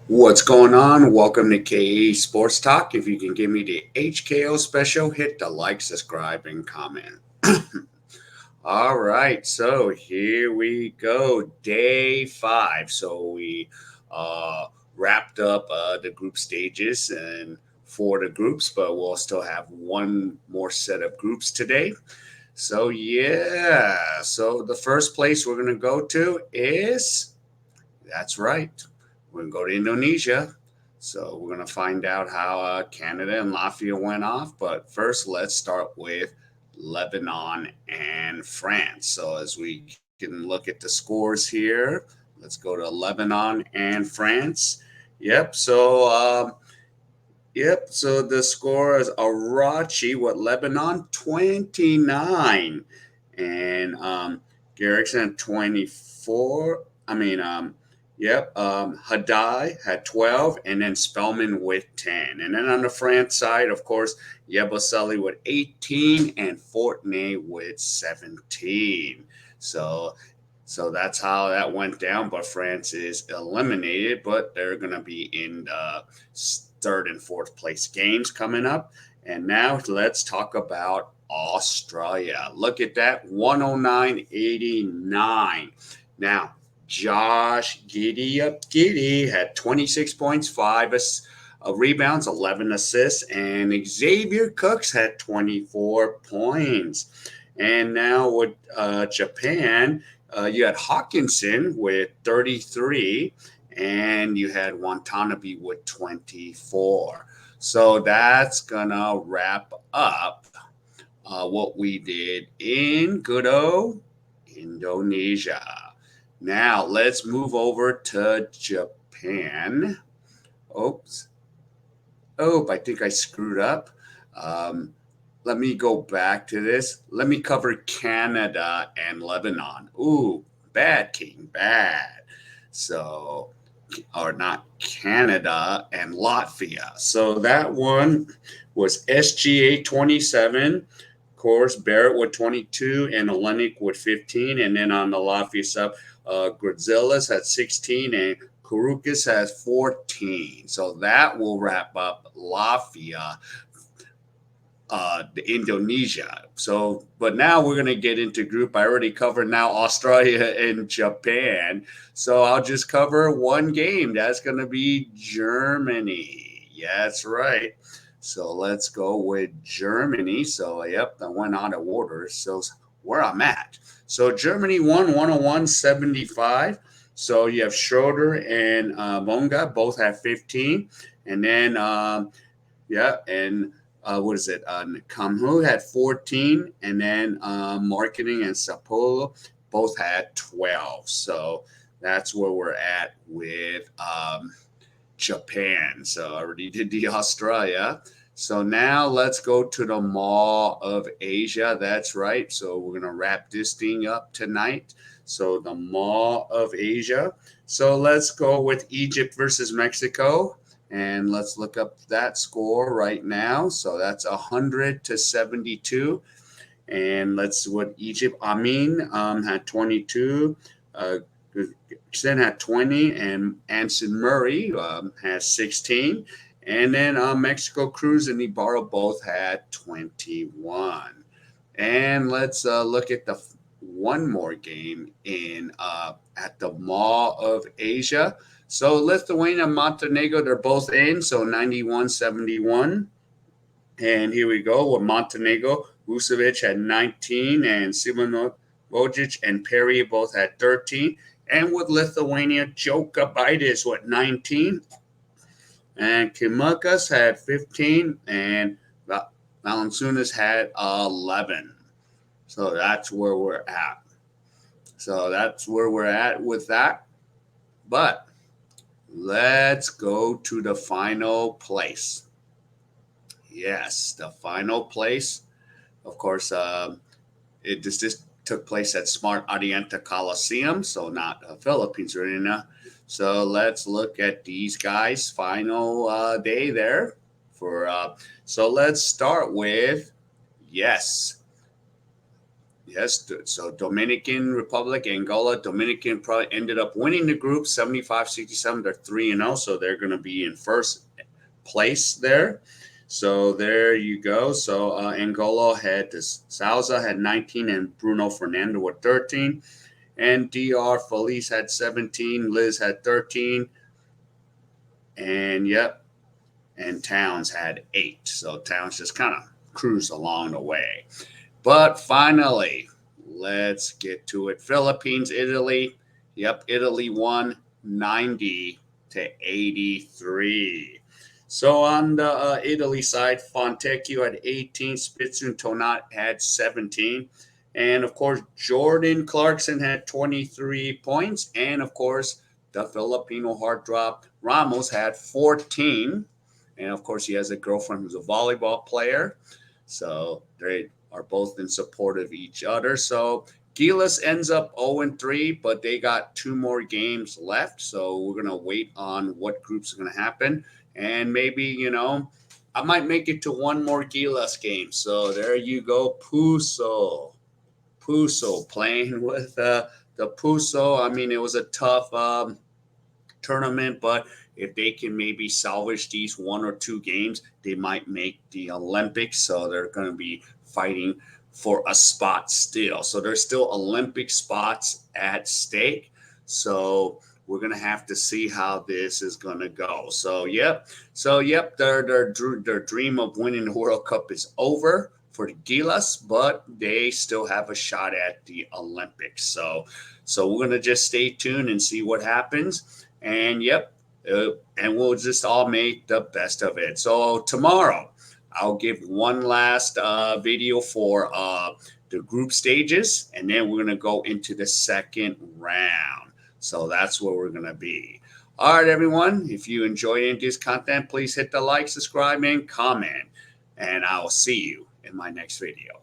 What's going on? Welcome to K.A.E Sports Talk. If you can give me the HKO special, hit the like, subscribe, and comment. All right, so here we go, day 5. So we uh, wrapped up the group stages and for the groups, but we'll still have one more set of groups today. So yeah, so the first place we're gonna go to is that's right. We're going to go to Indonesia. So we're going to find out how Canada and Latvia went off. But first, let's start with Lebanon and France. So as we can look at the scores here, let's go to Lebanon and France. Yep. So the score is Arachi with Lebanon 29 and Garrison 24. Hadai had 12 and then Spellman with 10. And then on the France side, of course, Yabusele with 18 and Fortney with 17. So so that's how that went down. But France is eliminated, but they're going to be in the third and fourth place games coming up. And now let's talk about Australia. Look at that 109.89. Now, Josh Giddy had 26 points, five rebounds, 11 assists, and Xavier Cooks had 24 points. And now with Japan, you had Hawkinson with 33, and you had Watanabe with 24. So that's gonna wrap up what we did in good old Indonesia. Now let's move over to Japan. Oops. Oh, I think I screwed up. Um, Let me go back to this. Let me cover Canada and Lebanon. Ooh, bad, King, bad. So, or not Canada and Latvia. So that one was SGA 27. Of course, Barrett with 22 and Olenek with 15. And then on the Latvia sub, Grazilas had 16 and Kurukas has 14. So that will wrap up Latvia the Indonesia. So, but now we're going to get into group. I already covered now Australia and Japan. So I'll just cover one game. That's going to be Germany. Yeah, that's right. So let's go with Germany. So, yep, I went out of order. So, where I'm at. So, Germany won 101-75. So, you have Schroeder and Monga both have 15. And then, yeah, and what is it? Kamhu had 14, and then marketing and Sapolo both had 12. So that's where we're at with Japan. So I already did the Australia. So now let's go to the Mall of Asia. That's right. So we're going to wrap this thing up tonight. So the Mall of Asia. So let's go with Egypt versus Mexico. And let's look up that score right now. So that's 100-72. And let's what Egypt. Amin had 22. Sen had 20, and Anson Murray has 16. And then Mexico Cruz and Ibarra both had 21. And let's look at the one more game in at the Mall of Asia. So Lithuania and Montenegro, they're both in. So 91-71. And here we go with Montenegro. Vucevic had 19, and Simonov, Vojic, and Perry both had 13. And with Lithuania, Jokabaitis with 19. And Kimukas had 15. And Valanciunas had 11. So that's where we're at. So that's where we're at with that. But let's go to the final place. Yes, the final place. Of course, this took place at Smart Orienta Coliseum, so not Philippines Arena. So let's look at these guys' final day there. So let's start with yes, Yes, so Dominican Republic, Angola, Dominican probably ended up winning the group 75-67. They're 3-0, so they're going to be in first place there. So there you go. So Angola had this Souza had 19 and Bruno Fernando with 13. And DR Felice had 17, Liz had 13. And yep, and Towns had 8. So Towns just kind of cruised along the way. But finally, let's get to it. Philippines, Italy. Yep, Italy won 90-83. So on the Italy side, Fontecchio had 18, Spitsun Tonat had 17. And of course, Jordan Clarkson had 23 points. And of course, the Filipino heartthrob Ramos had 14. And of course, he has a girlfriend who's a volleyball player. So they are both in support of each other. So Gilas ends up 0-3, but they got 2 more games left. So we're going to wait on what groups are going to happen. And maybe, I might make it to one more Gilas game. So there you go, Puso. Puso playing with the Puso. I mean, it was a tough tournament, but if they can maybe salvage these 1 or 2 games, they might make the Olympics. So they're going to be fighting for a spot still. So there's still Olympic spots at stake. So we're going to have to see how this is going to go. So yep, their dream of winning the World Cup is over for the Gilas, but they still have a shot at the Olympics. So we're going to just stay tuned and see what happens. And yep, and we'll just all make the best of it. So tomorrow, I'll give one last video for the group stages, and then we're going to go into the second round. So that's where we're going to be. All right, everyone. If you enjoyed any of this content, please hit the like, subscribe, and comment. And I'll see you in my next video.